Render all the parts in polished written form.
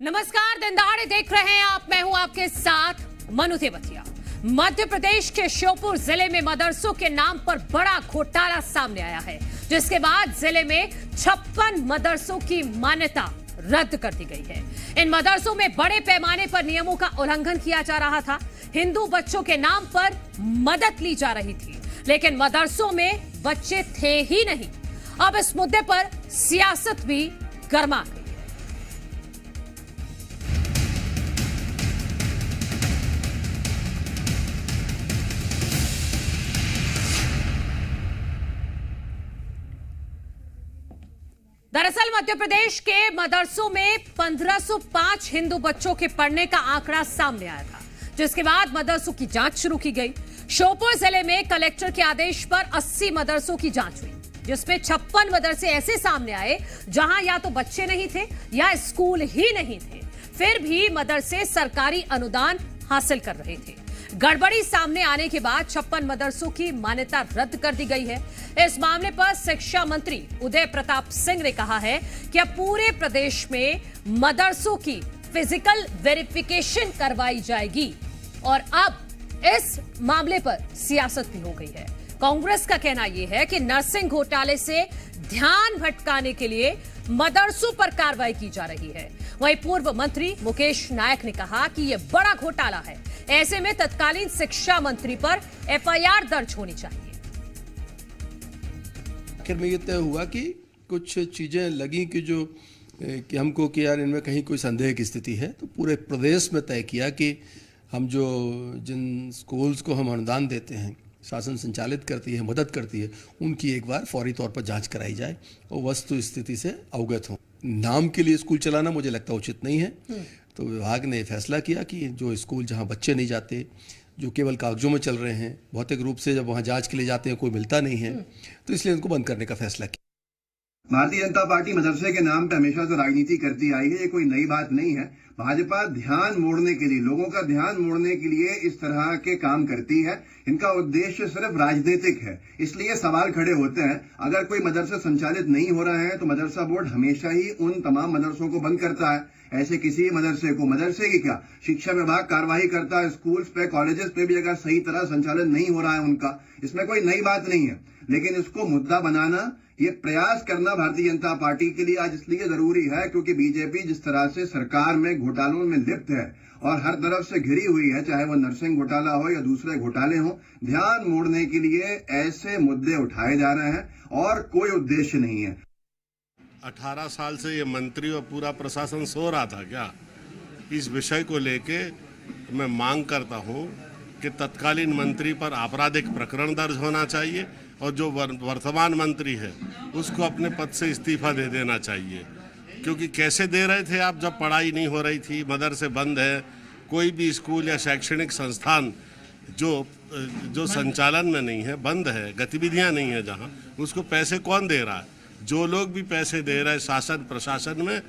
नमस्कार, दिन दहाड़े देख रहे हैं आप। मैं हूं आपके साथ मनु तेवतिया। मध्य प्रदेश के श्योपुर जिले में मदरसों के नाम पर बड़ा घोटाला सामने आया है, जिसके बाद जिले में 56 मदरसों की मान्यता रद्द कर दी गई है। इन मदरसों में बड़े पैमाने पर नियमों का उल्लंघन किया जा रहा था। हिंदू बच्चों के नाम पर मदद ली जा रही थी, लेकिन मदरसों में बच्चे थे ही नहीं। अब इस मुद्दे पर सियासत भी गर्मा गई। दरअसल मध्य प्रदेश के मदरसों में 1505 हिंदू बच्चों के पढ़ने का आंकड़ा सामने आया था, जिसके बाद मदरसों की जांच शुरू की गई। श्योपुर जिले में कलेक्टर के आदेश पर 80 मदरसों की जांच हुई, जिसमें 56 मदरसे ऐसे सामने आए जहां या तो बच्चे नहीं थे या स्कूल ही नहीं थे, फिर भी मदरसे सरकारी अनुदान हासिल कर रहे थे। गड़बड़ी सामने आने के बाद 56 मदरसों की मान्यता रद्द कर दी गई है। इस मामले पर शिक्षा मंत्री उदय प्रताप सिंह ने कहा है कि अब पूरे प्रदेश में मदरसों की फिजिकल वेरिफिकेशन करवाई जाएगी और अब इस मामले पर सियासत भी हो गई है। कांग्रेस का कहना यह है कि नर्सिंग घोटाले से ध्यान भटकाने के लिए मदरसों पर कार्रवाई की जा रही है। वहीं पूर्व मंत्री मुकेश नायक ने कहा कि यह बड़ा घोटाला है, ऐसे में तत्कालीन शिक्षा मंत्री पर एफआईआर दर्ज होनी चाहिए। आखिर में ये तय हुआ कि कुछ चीजें लगी कि हमको कि यार इनमें कहीं कोई संदेह की स्थिति है, तो पूरे प्रदेश में तय किया कि हम जिन स्कूल्स को हम अनुदान देते हैं, शासन संचालित करती है, मदद करती है, उनकी एक बार फौरी तौर पर जांच कराई जाए और वस्तु स्थिति से अवगत हो। नाम के लिए स्कूल चलाना मुझे लगता उचित नहीं है, तो विभाग ने फैसला किया कि जो स्कूल जहां बच्चे नहीं जाते, जो केवल कागजों में चल रहे हैं, भौतिक रूप से जब वहां जांच के लिए जाते हैं कोई मिलता नहीं है, तो इसलिए उनको बंद करने का फैसला किया। भारतीय जनता पार्टी मदरसे के नाम पर हमेशा से राजनीति करती आई है, ये कोई नई बात नहीं है। भाजपा ध्यान मोड़ने के लिए, लोगों का ध्यान मोड़ने के लिए इस तरह के काम करती है। इनका उद्देश्य सिर्फ राजनीतिक है, इसलिए सवाल खड़े होते हैं। अगर कोई मदरसा संचालित नहीं हो रहा है तो मदरसा बोर्ड हमेशा ही उन तमाम मदरसों को बंद करता है। ऐसे किसी मदरसे को, मदरसे की क्या, शिक्षा विभाग कार्रवाई करता है। स्कूल्स पे, कॉलेजेस पे भी अगर सही तरह संचालन नहीं हो रहा है उनका, इसमें कोई नई बात नहीं है। लेकिन इसको मुद्दा बनाना, ये प्रयास करना भारतीय जनता पार्टी के लिए आज इसलिए जरूरी है क्योंकि बीजेपी जिस तरह से सरकार में घोटालों में लिप्त है और हर तरफ से घिरी हुई है, चाहे वो नर्सिंग घोटाला हो या दूसरे घोटाले हो, ध्यान मोड़ने के लिए ऐसे मुद्दे उठाए जा रहे हैं और कोई उद्देश्य नहीं है। 18 साल से ये मंत्री और पूरा प्रशासन सो रहा था क्या? इस विषय को लेके मैं मांग करता हूं कि तत्कालीन मंत्री पर आपराधिक प्रकरण दर्ज होना चाहिए और जो वर्तमान मंत्री है उसको अपने पद से इस्तीफा दे देना चाहिए। क्योंकि कैसे दे रहे थे आप, जब पढ़ाई नहीं हो रही थी, मदरसे बंद है, कोई भी स्कूल या शैक्षणिक संस्थान जो संचालन में नहीं है, बंद है, गतिविधियां नहीं है, जहां उसको पैसे कौन दे रहा है? जो लोग भी पैसे दे रहे हैं, शासन, प्रशासन में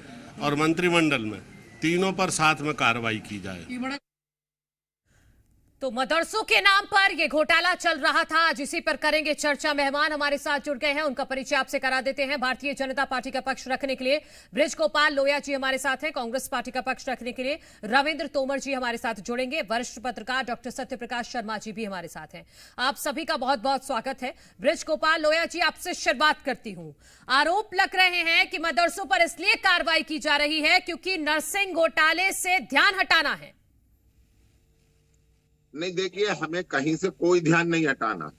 और मंत्रिमंडल में, तीनों पर साथ में कार्रवाई की जाए। तो मदरसों के नाम पर यह घोटाला चल रहा था, जिसी पर करेंगे चर्चा। मेहमान हमारे साथ जुड़ गए हैं, उनका परिचय आपसे करा देते हैं। भारतीय जनता पार्टी का पक्ष रखने के लिए ब्रिज गोपाल लोया जी हमारे साथ हैं। कांग्रेस पार्टी का पक्ष रखने के लिए रविंद्र तोमर जी हमारे साथ जुड़ेंगे। वरिष्ठ पत्रकार डॉक्टर सत्यप्रकाश शर्मा जी भी हमारे साथ हैं। आप सभी का बहुत बहुत स्वागत है। ब्रिज गोपाल लोया जी, आपसे शुरुआत करती हूं। आरोप लग रहे हैं कि मदरसों पर इसलिए कार्रवाई की जा रही है क्योंकि नर्सिंग घोटाले से ध्यान हटाना है। नहीं, देखिए, हमें कहीं से कोई ध्यान नहीं हटाना।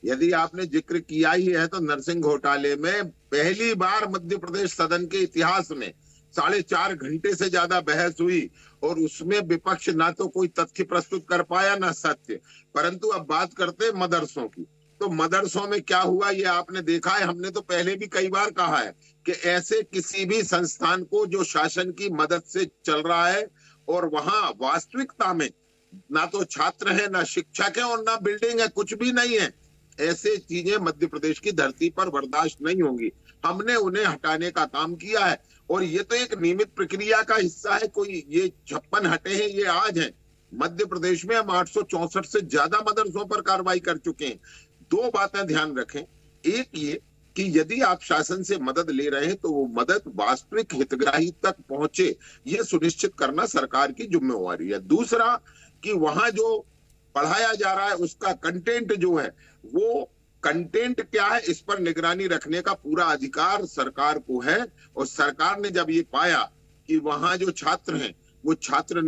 यदि आपने जिक्र किया ही है तो नर्सिंग घोटाले में पहली बार मध्य प्रदेश सदन के इतिहास में 4.5 घंटे से ज्यादा बहस हुई और उसमें विपक्ष ना तो कोई तथ्य प्रस्तुत कर पाया ना सत्य। परंतु अब बात करते हैं मदरसों की, तो मदरसों में क्या हुआ ये आपने देखा है। हमने तो पहले भी कई बार कहा है कि ऐसे किसी भी संस्थान को जो शासन की मदद से चल रहा है और वहां वास्तविकता में ना तो छात्र है, ना शिक्षक है और ना बिल्डिंग है, कुछ भी नहीं है, ऐसे चीजें मध्य प्रदेश की धरती पर बर्दाश्त नहीं होंगी। हमने उन्हें हटाने का काम किया है और ये तो एक नियमित प्रक्रिया का हिस्सा है। कोई ये 56 हटे हैं, ये आज हैं। मध्य प्रदेश में हम 864 से ज्यादा मदरसों पर कार्रवाई कर चुके हैं। 2 बातें ध्यान रखें। एक ये कि यदि आप शासन से मदद ले रहे हैं तो वो मदद वास्तविक हितग्राही तक पहुंचे, ये सुनिश्चित करना सरकार की जिम्मेवारी है। दूसरा कि वहां जो पढ़ाया जा रहा है उसका कंटेंट जो है, वो कंटेंट क्या है, इस पर निगरानी रखने का पूरा अधिकार सरकार को है। और सरकार ने जब ये पाया कि वहां जो छात्र हैं वो छात्र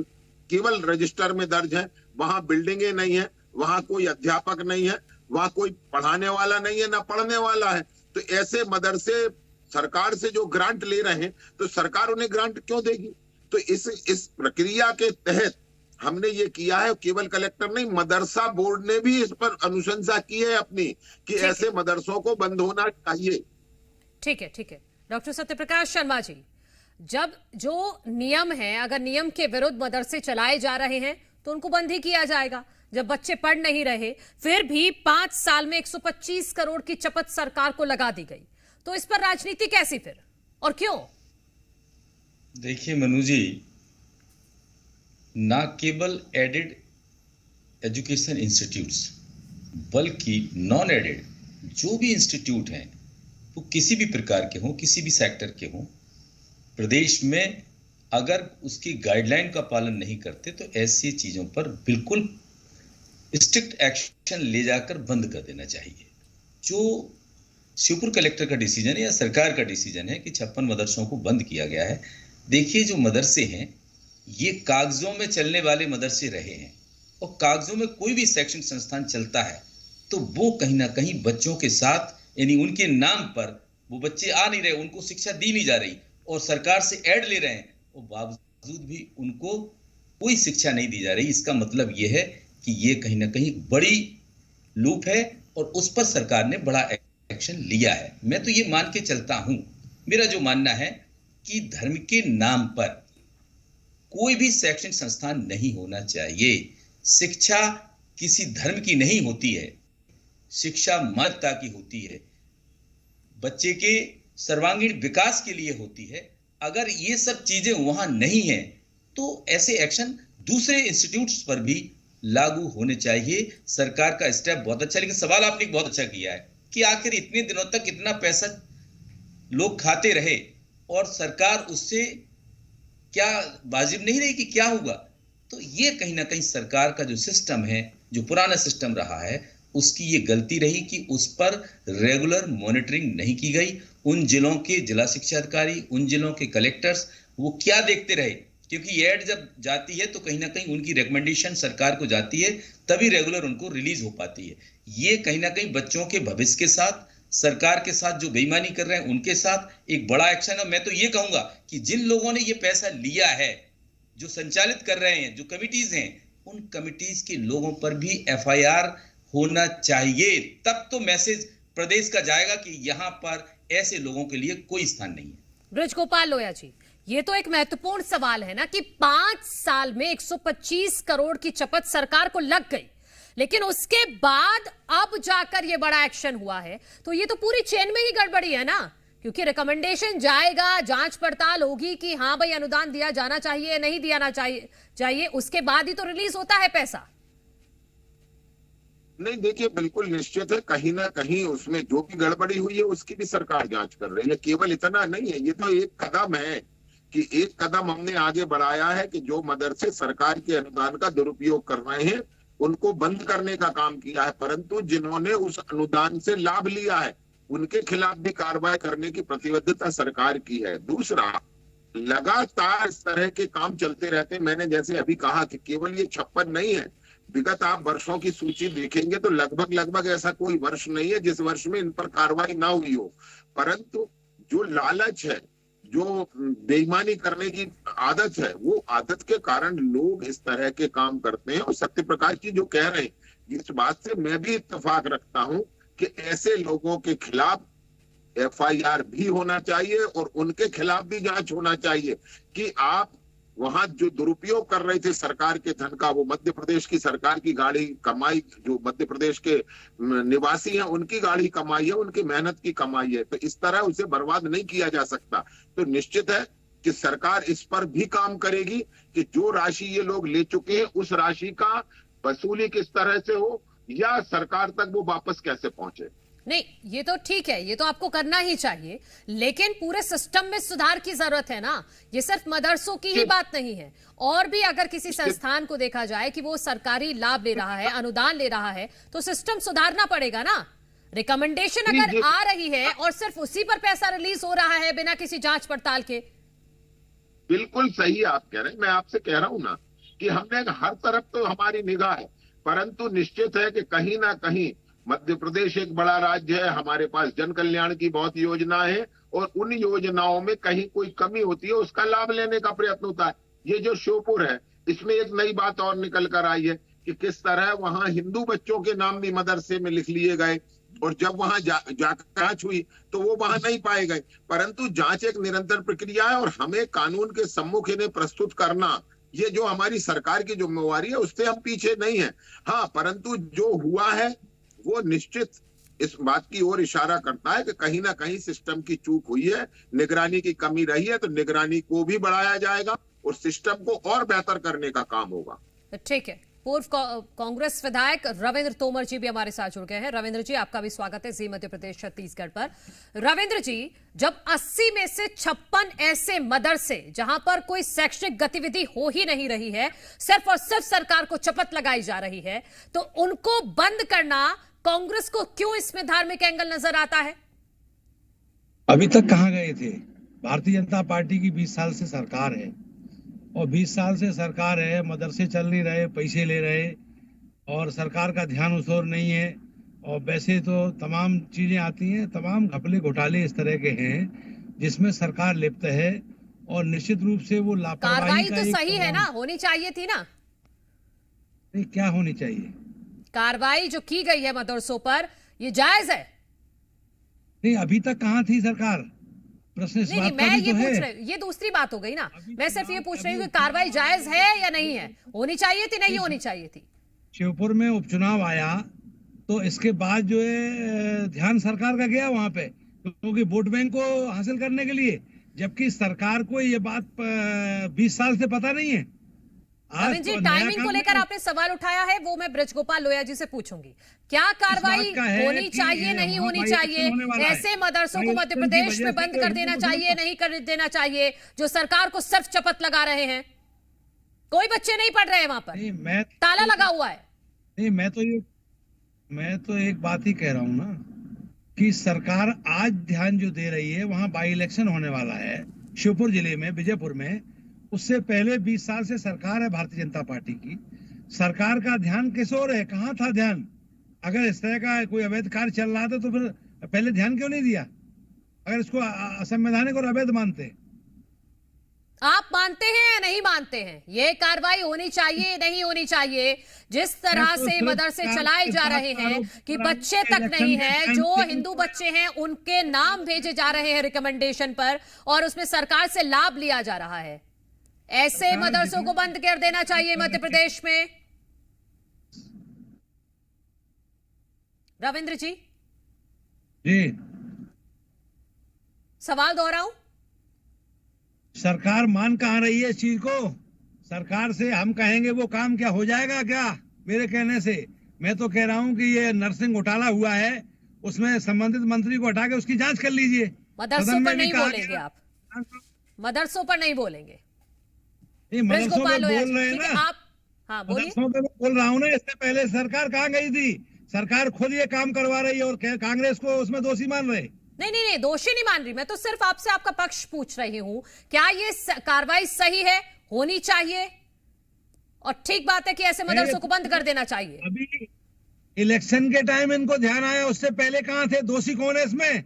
केवल रजिस्टर में दर्ज हैं, वहां बिल्डिंगें नहीं है, वहां कोई अध्यापक नहीं है, वहां कोई पढ़ाने वाला नहीं है, ना पढ़ने वाला है, तो ऐसे मदरसे सरकार से जो ग्रांट ले रहे हैं तो सरकार उन्हें ग्रांट क्यों देगी? तो इस प्रक्रिया के तहत हमने ये किया है। केवल कलेक्टर नहीं, मदरसा बोर्ड ने भी इस पर अनुशंसा की है अपनी कि ऐसे मदरसों को बंद होना चाहिए। ठीक है डॉक्टर सत्यप्रकाश शर्मा जी, जब जो नियम है, अगर नियम के विरुद्ध मदरसे चलाए जा रहे हैं तो उनको बंद ही किया जाएगा। जब बच्चे पढ़ नहीं रहे, फिर भी 5 साल में 125 करोड़ की चपत सरकार को लगा दी गई, तो इस पर राजनीति कैसी फिर और क्यों? देखिए मनु जी, ना केवल एडेड एजुकेशन इंस्टीट्यूट्स बल्कि नॉन एडेड जो भी इंस्टीट्यूट हैं वो किसी भी प्रकार के हों, किसी भी सेक्टर के हों, प्रदेश में अगर उसकी गाइडलाइन का पालन नहीं करते तो ऐसी चीज़ों पर बिल्कुल स्ट्रिक्ट एक्शन ले जाकर बंद कर देना चाहिए। जो श्योपुर कलेक्टर का डिसीजन है या सरकार का डिसीजन है कि 56 मदरसों को बंद किया गया है। देखिए, जो मदरसे हैं ये कागजों में चलने वाले मदरसे रहे हैं, और कागजों में कोई भी शैक्षणिक संस्थान चलता है तो वो कहीं ना कहीं बच्चों के साथ, यानी उनके नाम पर वो बच्चे आ नहीं रहे, उनको शिक्षा दी नहीं जा रही, और सरकार से ऐड ले रहे हैं और बावजूद भी उनको कोई शिक्षा नहीं दी जा रही। इसका मतलब ये है कि ये कहीं ना कहीं बड़ी लूप है और उस पर सरकार ने बड़ा एक्शन लिया है। मैं तो ये मान के चलता हूं, मेरा जो मानना है कि धर्म के नाम पर कोई भी शैक्षणिक संस्थान नहीं होना चाहिए। शिक्षा किसी धर्म की नहीं होती है, शिक्षा मानवता की होती है, बच्चे के सर्वांगीण विकास के लिए होती है। अगर ये सब चीजें वहां नहीं है तो ऐसे एक्शन दूसरे इंस्टीट्यूट्स पर भी लागू होने चाहिए। सरकार का स्टेप बहुत अच्छा, लेकिन सवाल आपने बहुत अच्छा किया है कि आखिर इतने दिनों तक इतना पैसा लोग खाते रहे और सरकार उससे क्या वाजिब नहीं रही कि क्या होगा? तो ये कहीं ना कहीं सरकार का जो सिस्टम है, जो पुराना सिस्टम रहा है, उसकी ये गलती रही कि उस पर रेगुलर मॉनिटरिंग नहीं की गई। उन जिलों के जिला शिक्षा अधिकारी, उन जिलों के कलेक्टर्स वो क्या देखते रहे, क्योंकि एड जब जाती है तो कहीं ना कहीं उनकी रिकमेंडेशन सरकार को जाती है, तभी रेगुलर उनको रिलीज हो पाती है। ये कहीं ना कहीं बच्चों के भविष्य के साथ, सरकार के साथ जो बेईमानी कर रहे हैं उनके साथ एक बड़ा एक्शन है। मैं तो ये कहूंगा कि जिन लोगों ने ये पैसा लिया है, जो संचालित कर रहे हैं, जो कमिटीज हैं, उन कमिटीज के लोगों पर भी FIR होना चाहिए। तब तो मैसेज प्रदेश का जाएगा कि यहां पर ऐसे लोगों के लिए कोई स्थान नहीं है। ब्रज गोपाल लोया जी, ये तो एक महत्वपूर्ण सवाल है ना कि 5 साल में 125 करोड़ की चपत सरकार को लग गई, लेकिन उसके बाद अब जाकर ये बड़ा एक्शन हुआ है, तो ये तो पूरी चेन में ही गड़बड़ी है ना, क्योंकि रिकमेंडेशन जाएगा, जांच पड़ताल होगी कि हाँ भाई अनुदान दिया जाना चाहिए, नहीं दिया चाहिए, उसके बाद ही तो रिलीज होता है पैसा। नहीं, देखिए, बिल्कुल निश्चित है, कहीं ना कहीं उसमें जो भी गड़बड़ी हुई है उसकी भी सरकार जांच कर रही है। केवल इतना नहीं है, ये तो एक कदम है कि एक कदम हमने आगे बढ़ाया है कि जो मदरसे सरकार के अनुदान का दुरुपयोग कर रहे हैं उनको बंद करने का काम किया है, परंतु जिन्होंने उस अनुदान से लाभ लिया है उनके खिलाफ भी कार्रवाई करने की प्रतिबद्धता सरकार की है। दूसरा, लगातार इस तरह के काम चलते रहते हैं। मैंने जैसे अभी कहा कि केवल ये 56 नहीं है, विगत आप वर्षों की सूची देखेंगे तो लगभग ऐसा कोई वर्ष नहीं है जिस वर्ष में इन पर कार्रवाई ना हुई हो। परंतु जो लालच है, जो बेईमानी करने की आदत है, वो आदत के कारण लोग इस तरह के काम करते हैं। और सत्यप्रकाश जी जो कह रहे हैं, इस बात से मैं भी इत्तेफाक रखता हूं कि ऐसे लोगों के खिलाफ FIR भी होना चाहिए और उनके खिलाफ भी जांच होना चाहिए कि आप वहां जो दुरुपयोग कर रहे थे सरकार के धन का, वो मध्य प्रदेश की सरकार की गाड़ी कमाई, जो मध्य प्रदेश के निवासी हैं उनकी गाड़ी कमाई है, उनकी मेहनत की कमाई है, तो इस तरह उसे बर्बाद नहीं किया जा सकता। तो निश्चित है कि सरकार इस पर भी काम करेगी कि जो राशि ये लोग ले चुके हैं उस राशि का वसूली किस तरह से हो या सरकार तक वो वापस कैसे पहुंचे। नहीं, ये तो ठीक है, ये तो आपको करना ही चाहिए, लेकिन पूरे सिस्टम में सुधार की जरूरत है ना। ये सिर्फ मदरसों की ही बात नहीं है, और भी अगर किसी संस्थान को देखा जाए कि वो सरकारी लाभ ले रहा है, अनुदान ले रहा है, तो सिस्टम सुधारना पड़ेगा ना। रिकमेंडेशन अगर आ रही है और सिर्फ उसी पर पैसा रिलीज हो रहा है बिना किसी जांच पड़ताल के। बिल्कुल सही आप कह रहे हैं, मैं आपसे कह रहा हूं ना कि हमने हर तरफ तो हमारी निगाह है, परंतु निश्चित है कि कहीं ना कहीं मध्य प्रदेश एक बड़ा राज्य है, हमारे पास जन कल्याण की बहुत योजना है, और उन योजनाओं में कहीं कोई कमी होती है उसका लाभ लेने का प्रयत्न होता है। ये जो श्योपुर है, इसमें एक नई बात और निकल कर आई है कि किस तरह वहां हिंदू बच्चों के नाम भी मदरसे में लिख लिए गए, और जब वहां जांच हुई तो वो वहां नहीं पाए गए। परंतु जांच एक निरंतर प्रक्रिया है, और हमें कानून के सम्मुख इन्हें प्रस्तुत करना, ये जो हमारी सरकार की जिम्मेवारी है, उससे हम पीछे नहीं है। हाँ, परंतु जो हुआ है वो निश्चित इस बात की ओर इशारा करता है कि कहीं ना कहीं सिस्टम की चूक हुई है, निगरानी की कमी रही है, तो निगरानी को भी बढ़ाया जाएगा और सिस्टम को और बेहतर करने का काम होगा। ठीक है। पूर्व कांग्रेस विधायक रविंद्र तोमर जी भी हमारे साथ जुड़ गए हैं। रविंद्र जी, आपका भी स्वागत है जी मध्य प्रदेश छत्तीसगढ़ पर। रविंद्र जी, जब 80 में से 56 ऐसे मदरसे जहां पर कोई शैक्षणिक गतिविधि हो ही नहीं रही है, सिर्फ और सिर्फ सरकार को चपत लगाई जा रही है, तो उनको बंद करना कांग्रेस को क्यों इसमें धार्मिक एंगल नजर आता है? अभी तक कहां गए थे? भारतीय जनता पार्टी की 20 साल से सरकार है, और 20 साल से सरकार है, मदरसे चल नहीं रहे, पैसे ले रहे, और सरकार का ध्यान उस ओर नहीं है। और वैसे तो तमाम चीजें आती हैं, तमाम घपले घोटाले इस तरह के हैं जिसमें सरकार लिप्त है, और निश्चित रूप से वो लापरवाही कार्रवाई का तो सही है ना, होनी चाहिए थी ना। क्या होनी चाहिए? कार्रवाई जो की गई है मदरसों पर, ये जायज है? नहीं, अभी तक कहाँ थी सरकार? प्रश्न इस बात का मैं भी ये तो पूछ है। रही, ये दूसरी बात हो गई ना। मैं सिर्फ ये पूछ रही हूँ कि कार्रवाई जायज है या नहीं है, होनी चाहिए थी, नहीं होनी चाहिए थी? श्योपुर में उपचुनाव आया तो इसके बाद जो है ध्यान सरकार का गया वहां पे, क्योंकि वोट बैंक को हासिल करने के लिए, जबकि सरकार को ये बात 20 साल से पता नहीं है। रविंद्र जी, टाइमिंग को लेकर आपने सवाल उठाया है, वो मैं ब्रजगोपाल लोया जी से पूछूंगी। क्या कार्रवाई होनी चाहिए, नहीं होनी चाहिए? ऐसे मदरसों को मध्य प्रदेश में बंद कर देना चाहिए, नहीं कर देना चाहिए, जो सरकार को सिर्फ चपत लगा रहे हैं? कोई बच्चे नहीं पढ़ रहे हैं वहां पर, ताला लगा हुआ है। नहीं, मैं तो एक बात ही कह रहा हूँ ना कि सरकार आज ध्यान जो दे रही है, वहां बाई इलेक्शन होने वाला है श्योपुर जिले में, विजयपुर में। उससे पहले 20 साल से सरकार है भारतीय जनता पार्टी की, सरकार का ध्यान किस ओर है? कहाँ था ध्यान? अगर इस तरह का कोई अवैध कार्य चल रहा था तो फिर पहले ध्यान क्यों नहीं दिया? अगर इसको असंवैधानिक और अवैध मानते, आप मानते हैं या नहीं मानते हैं ये कार्रवाई होनी चाहिए, नहीं होनी चाहिए? जिस तरह से मदरसे चलाए जा रहे हैं कि बच्चे तक नहीं है, जो हिंदू बच्चे हैं उनके नाम भेजे जा रहे हैं रिकमेंडेशन पर, और उसमें सरकार से लाभ लिया जा रहा है। ऐसे मदरसों को बंद कर देना चाहिए मध्य प्रदेश में। रविंद्र जी, सवाल दोहराऊं? सरकार मान कहाँ रही है इस चीज को? सरकार से हम कहेंगे वो काम क्या हो जाएगा क्या? मेरे कहने से मैं तो कह रहा हूँ कि ये नरसिंह घोटाला हुआ है, उसमें संबंधित मंत्री को हटा के उसकी जांच कर लीजिए। मदरसों पर नहीं बोलेंगे आप? मदरसों पर नहीं बोलेंगे? मदरसों पे बोल रहे हैं ना आप? हाँ, मदरसों पे बोल रहा हूँ ना। इससे पहले सरकार कहाँ गई थी? सरकार खुद ये काम करवा रही है और कांग्रेस को उसमें दोषी मान रहे। नहीं, दोषी नहीं मान रही, मैं तो सिर्फ आपसे आपका पक्ष पूछ रही हूं। क्या ये कार्रवाई सही है, होनी चाहिए, और ठीक बात है कि ऐसे मदरसों को बंद कर देना चाहिए? अभी इलेक्शन के टाइम इनको ध्यान आया, उससे पहले कहां थे? दोषी कौन है इसमें?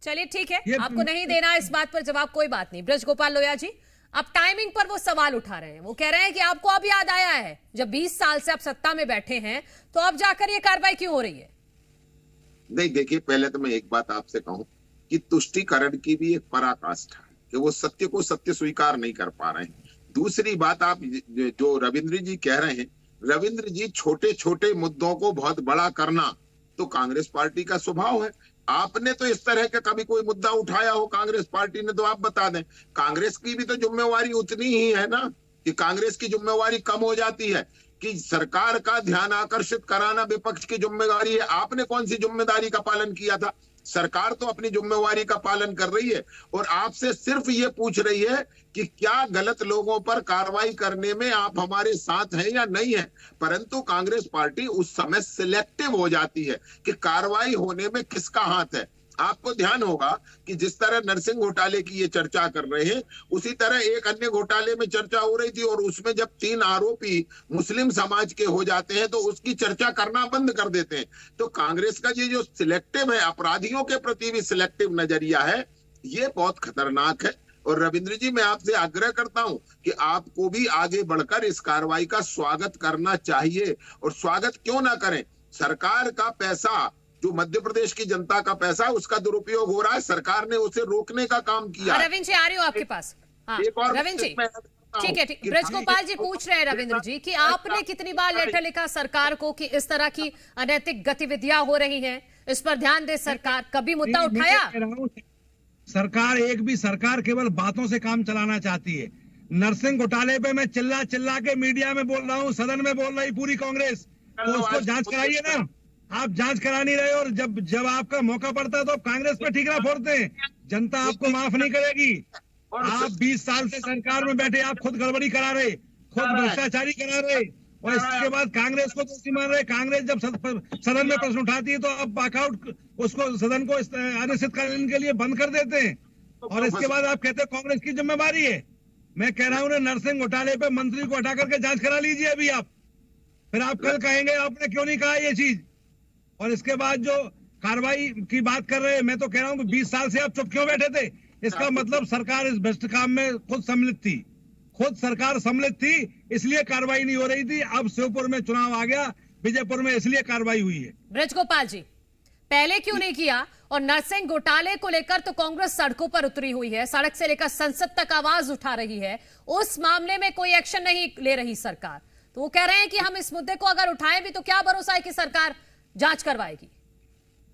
चलिए ठीक है, आपको नहीं देना इस बात पर जवाब, कोई बात नहीं। ब्रजगोपाल लोया जी, आप टाइमिंग पर वो सवाल उठा रहे हैं, वो कह रहे हैं कि आपको अब याद आया है, जब 20 साल से आप सत्ता में बैठे हैं तो अब जाकर ये कार्रवाई क्यों हो रही है? नहीं, देखिए, पहले तो मैं एक बात आपसे कहूं कि तुष्टीकरण की भी एक पराकाष्ठा है कि वो सत्य को सत्य स्वीकार नहीं कर पा रहे हैं। दूसरी बात, आप जो रविंद्र जी कह रहे हैं, रविंद्र जी, छोटे छोटे मुद्दों को बहुत बड़ा करना तो कांग्रेस पार्टी का स्वभाव है। आपने तो इस तरह का कभी कोई मुद्दा उठाया हो कांग्रेस पार्टी ने तो आप बता दें। कांग्रेस की भी तो जिम्मेवारी उतनी ही है ना, कि कांग्रेस की जिम्मेवारी कम हो जाती है कि सरकार का ध्यान आकर्षित कराना विपक्ष की जिम्मेदारी है। आपने कौन सी जिम्मेदारी का पालन किया था? सरकार तो अपनी जिम्मेवारी का पालन कर रही है और आपसे सिर्फ ये पूछ रही है कि क्या गलत लोगों पर कार्रवाई करने में आप हमारे साथ हैं या नहीं है। परंतु कांग्रेस पार्टी उस समय सिलेक्टिव हो जाती है कि कार्रवाई होने में किसका हाथ है। आपको ध्यान होगा कि जिस तरह नरसिंह घोटाले की ये चर्चा कर रहे हैं, उसी तरह एक अन्य घोटाले में चर्चा हो रही थी और उसमें जब 3 आरोपी मुस्लिम समाज के हो जाते हैं तो उसकी चर्चा करना बंद कर देते हैं। तो कांग्रेस का ये जो सिलेक्टिव है, अपराधियों के प्रति भी सिलेक्टिव नजरिया है, ये बहुत खतरनाक है। और रविंद्र जी, मैं आपसे आग्रह करता हूं कि आपको भी आगे बढ़कर इस कार्रवाई का स्वागत करना चाहिए। और स्वागत क्यों ना करें, सरकार का पैसा, जो मध्य प्रदेश की जनता का पैसा, उसका दुरुपयोग हो रहा है, सरकार ने उसे रोकने का काम किया। रविंद्र जी आ रही हो आपके पास। हाँ, एक और रविंद्र जी ठीक है, ठीक। ब्रजगोपाल जी पूछ रहे हैं रविंद्र जी कि आपने कितनी बार लेटर लिखा सरकार को कि इस तरह की अनैतिक गतिविधियां हो रही हैं, इस पर ध्यान दे सरकार, कभी मुद्दा उठाया? सरकार केवल बातों से काम चलाना चाहती है। नरसिंह घोटाले पे मैं चिल्ला चिल्ला के मीडिया में बोल रहा हूँ, सदन में बोल रही पूरी कांग्रेस, तो उसको जांच कराइए ना। आप जांच करा नहीं रहे और जब आपका मौका पड़ता है तो आप कांग्रेस पे ठीकरा फोड़ते हैं। जनता आपको माफ नहीं करेगी। आप 20 साल से सरकार में बैठे, आप खुद गड़बड़ी करा रहे, खुद भ्रष्टाचारी करा रहे और इसके बाद कांग्रेस को दोषी मान रहे। कांग्रेस जब सदन में प्रश्न उठाती है तो आप वॉकआउट, उसको सदन को अनिश्चितकालीन के लिए बंद कर देते हैं और इसके बाद आप कहते हैं कांग्रेस की जिम्मेवारी है। मैं कह रहा हूँ नरसिंह घोटाले पे मंत्री को हटा करके जांच करा लीजिए अभी आप, फिर आप कल कहेंगे आपने क्यों नहीं कहा ये चीज। और इसके बाद जो कार्रवाई की बात कर रहे हैं, मैं तो कह रहा हूँ कि 20 साल से आप चुप क्यों बैठे थे? इसका मतलब सरकार इस भ्रष्ट काम में खुद सम्मिलित थी, खुद सरकार सम्मिलित थी, इसलिए कार्रवाई नहीं हो रही थी। अब श्योपुर में चुनाव आ गया, विजयपुर में इसलिए कार्रवाई हुई है। ब्रजगोपाल जी, पहले क्यों नहीं किया? और नरसिंह घोटाले को लेकर तो कांग्रेस सड़कों पर उतरी हुई है, सड़क से लेकर संसद तक आवाज उठा रही है, उस मामले में कोई एक्शन नहीं ले रही सरकार। तो वो कह रहे हैं कि हम इस मुद्दे को अगर उठाएं भी तो क्या भरोसा है कि सरकार जांच करवाएगी?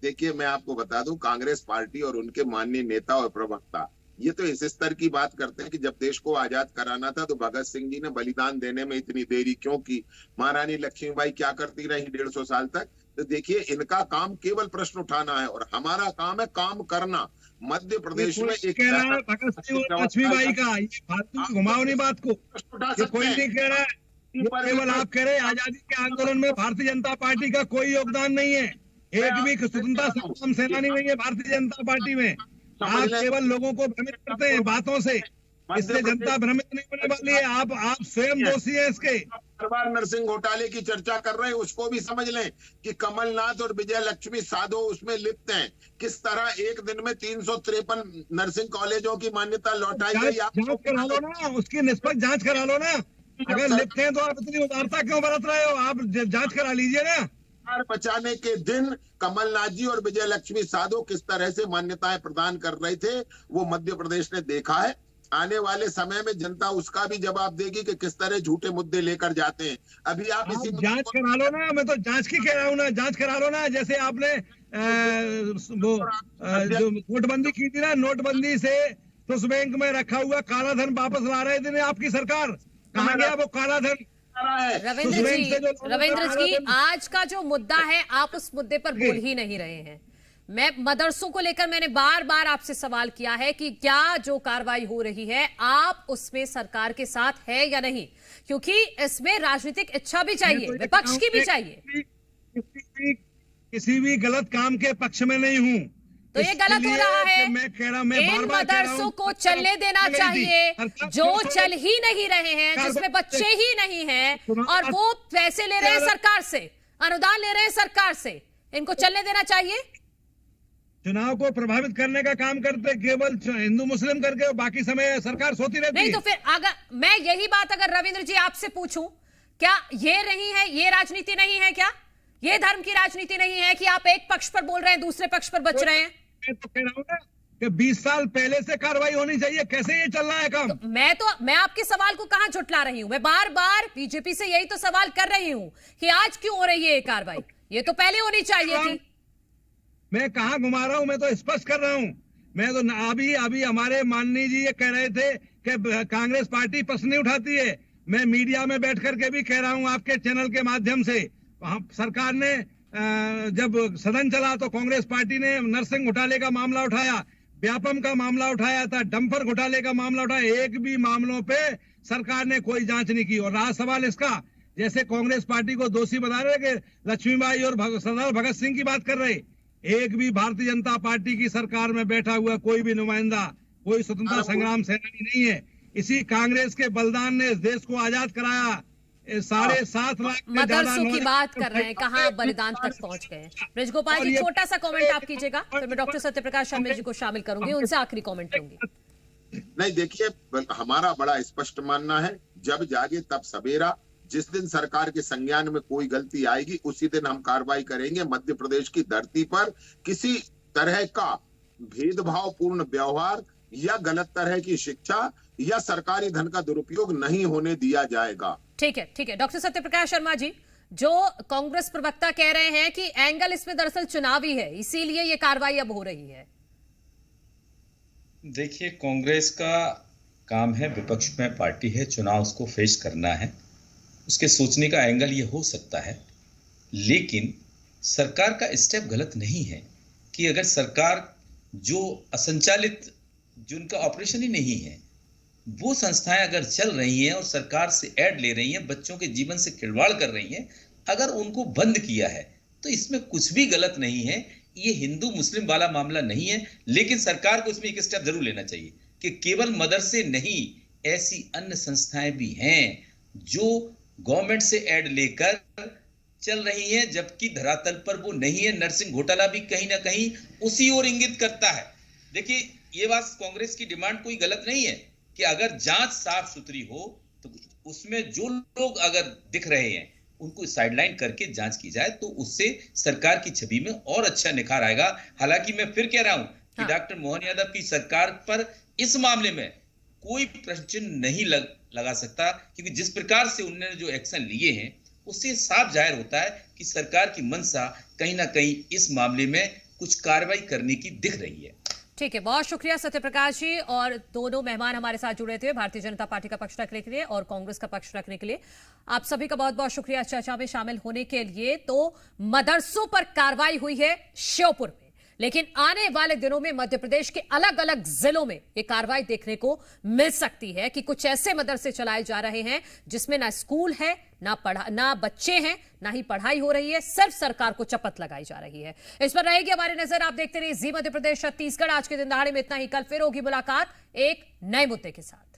देखिए, मैं आपको बता दूं, कांग्रेस पार्टी और उनके माननीय नेता और प्रवक्ता ये तो इस स्तर की बात करते हैं कि जब देश को आजाद कराना था तो भगत सिंह जी ने बलिदान देने में इतनी देरी क्यों की, महारानी लक्ष्मीबाई क्या करती रही 150 साल तक। तो देखिए, इनका काम केवल प्रश्न उठाना है और हमारा काम है काम करना। मध्य प्रदेश में एक लक्ष्मीबाई का फालतू घुमाओ नहीं बात को, कोई नहीं कह रहा है, केवल आप कह रहे हैं आजादी के आंदोलन में भारतीय जनता पार्टी का कोई योगदान नहीं है। एक भी स्वतंत्रता संग्राम सेनानी नहीं है भारतीय जनता पार्टी में। आप केवल लोगों को भ्रमित करते हैं बातों से, इससे जनता भ्रमित नहीं होने वाली है। आप स्वयं दोषी हैं इसके। बार नरसिंह घोटाले की चर्चा कर रहे हैं, उसको भी समझ लें कि कमलनाथ और विजय लक्ष्मी साधो उसमें लिप्त हैं। किस तरह एक दिन में 353 नर्सिंग कॉलेजों की मान्यता लौटाई गई। जांच करा लो ना, उसकी निष्पक्ष जांच करा लो ना। अगर लिप्त हैं तो आप इतनी उदारता क्यों बरत रहे हो? आप जांच करा लीजिए ना। बचाने के दिन कमलनाथ जी और विजय लक्ष्मी साधो किस तरह से मान्यताएं प्रदान कर रहे थे, वो मध्य प्रदेश ने देखा है। आने वाले समय में जनता उसका भी जवाब देगी कि किस तरह झूठे मुद्दे लेकर जाते हैं। अभी आप इसी जांच करा लो ना। मैं तो जांच की कह रहा हूँ ना, जांच करा लो ना। जैसे आपने वो जो नोटबंदी की थी ना, नोटबंदी से स्विस बैंक में रखा हुआ काला धन वापस ला रहे थे आपकी सरकार, कहाँ गया वो काला धन? रविंद्र जी, आज का जो मुद्दा है आप उस मुद्दे पर बोल ही नहीं रहे हैं। मैं मदरसों को लेकर मैंने बार बार आपसे सवाल किया है कि क्या जो कार्रवाई हो रही है आप उसमें सरकार के साथ है या नहीं, क्योंकि इसमें राजनीतिक इच्छा भी चाहिए, विपक्ष की भी चाहिए। किसी भी गलत काम के पक्ष में नहीं हूँ, तो ये गलत हो रहा है। मैं कह रहा हूं, इन मदरसों को चलने देना चाहिए जो चल ही नहीं रहे हैं, जिसमें बच्चे ही नहीं हैं और वो पैसे ले रहे हैं सरकार से, अनुदान ले रहे हैं सरकार से, इनको चलने देना चाहिए। चुनाव को प्रभावित करने का काम करते केवल हिंदू मुस्लिम करके, बाकी समय सरकार सोती रहती है। नहीं तो फिर अगर मैं यही बात अगर रविंद्र जी आपसे पूछूं, क्या ये नहीं है, ये राजनीति नहीं है क्या? ये धर्म की राजनीति नहीं है कि आप एक पक्ष पर बोल रहे हैं दूसरे पक्ष पर बच रहे हैं? मैं तो कह रहा हूं ना कि 20 साल पहले से कार्रवाई होनी चाहिए। कैसे ये चल रहा है काम? तो मैं आपके सवाल को कहां झुठला रही हूं? मैं बार बार बीजेपी से यही तो सवाल कर रही हूं कि आज क्यों हो रही है ये कार्रवाई? ये तो पहले होनी चाहिए थी। मैं कहां घुमा रहा हूं? मैं तो स्पष्ट कर रहा हूं। मैं तो अभी हमारे माननीय जी ये कह रहे थे कि कांग्रेस पार्टी प्रश्न नहीं उठाती है। मैं मीडिया में बैठ करके भी कह रहा हूं आपके चैनल के माध्यम से, वहां सरकार ने जब सदन चला तो कांग्रेस पार्टी ने नरसिंह घोटाले का मामला उठाया, व्यापम का मामला उठाया था, डंपर घोटाले का मामला उठाया, एक भी मामलों पे सरकार ने कोई जांच नहीं की। और रहा सवाल इसका, जैसे कांग्रेस पार्टी को दोषी बता रहे कि लक्ष्मीबाई और सरदार भगत सिंह की बात कर रहे, एक भी भारतीय जनता पार्टी की सरकार में बैठा हुआ कोई भी नुमाइंदा, कोई स्वतंत्रता संग्राम सेनानी नहीं है। इसी कांग्रेस के बलिदान ने इस देश को आजाद कराया। 7.5 लाख मदरसों की बात कर रहे हैं, कहाँ बलिदान तक पहुंच गए। ब्रिज गोपाल जी, छोटा सा कमेंट आप कीजिएगा, फिर मैं डॉक्टर सत्यप्रकाश शर्मा जी को शामिल करूंगी, उनसे आखिरी कमेंट लूंगी। नहीं, देखिए, हमारा बड़ा स्पष्ट मानना है, जब जागे तब सवेरा। जिस दिन सरकार के संज्ञान में कोई गलती आएगी उसी दिन हम कार्रवाई करेंगे। मध्य प्रदेश की धरती पर किसी तरह का भेदभावपूर्ण व्यवहार या गलत तरह की शिक्षा या सरकारी धन का दुरुपयोग नहीं होने दिया जाएगा। ठीक है। डॉक्टर सत्यप्रकाश शर्मा जी, जो कांग्रेस प्रवक्ता कह रहे हैं कि एंगल इसमें दरअसल चुनावी है, इसीलिए ये कार्रवाई अब हो रही है। देखिए, कांग्रेस का काम है, विपक्ष में पार्टी है, चुनाव उसको फेस करना है, उसके सोचने का एंगल ये हो सकता है। लेकिन सरकार का स्टेप गलत नहीं है कि अगर सरकार जो असंचालित, जिनका ऑपरेशन ही नहीं है, वो संस्थाएं अगर चल रही हैं और सरकार से ऐड ले रही हैं, बच्चों के जीवन से खिलवाड़ कर रही हैं, अगर उनको बंद किया है तो इसमें कुछ भी गलत नहीं है। ये हिंदू मुस्लिम वाला मामला नहीं है। लेकिन सरकार को इसमें एक स्टेप जरूर लेना चाहिए कि केवल मदरसे नहीं, ऐसी अन्य संस्थाएं भी हैं जो गवर्नमेंट से ऐड लेकर चल रही हैं, जबकि धरातल पर वो नहीं है। नरसिंह घोटाला भी कहीं ना कहीं उसी ओर इंगित करता है। देखिए, ये बात कांग्रेस की डिमांड कोई गलत नहीं है कि अगर जांच साफ सुथरी हो तो उसमें जो लोग अगर दिख रहे हैं उनको साइडलाइन करके जांच की जाए, तो उससे सरकार की छवि में और अच्छा निखार आएगा। हालांकि मैं फिर कह रहा हूं कि डॉक्टर मोहन यादव की सरकार पर इस मामले में कोई प्रश्न चिन्ह नहीं लगा सकता, क्योंकि जिस प्रकार से उन्होंने जो एक्शन लिए हैं उससे साफ जाहिर होता है कि सरकार की मंशा कहीं ना कहीं इस मामले में कुछ कार्रवाई करने की दिख रही है। ठीक है, बहुत शुक्रिया सत्यप्रकाश जी। और दोनों मेहमान हमारे साथ जुड़े थे, भारतीय जनता पार्टी का पक्ष रखने के लिए और कांग्रेस का पक्ष रखने के लिए। आप सभी का बहुत बहुत शुक्रिया चर्चा में शामिल होने के लिए। तो मदरसों पर कार्रवाई हुई है श्योपुर में, लेकिन आने वाले दिनों में मध्य प्रदेश के अलग अलग जिलों में यह कार्रवाई देखने को मिल सकती है कि कुछ ऐसे मदरसे चलाए जा रहे हैं जिसमें ना स्कूल है, ना बच्चे हैं, ना ही पढ़ाई हो रही है, सिर्फ सरकार को चपत लगाई जा रही है। इस पर रहेगी हमारी नजर। आप देखते रहिए जी मध्य प्रदेश छत्तीसगढ़। आज के दिन दहाड़े में इतना ही। कल फिर होगी मुलाकात एक नए मुद्दे के साथ।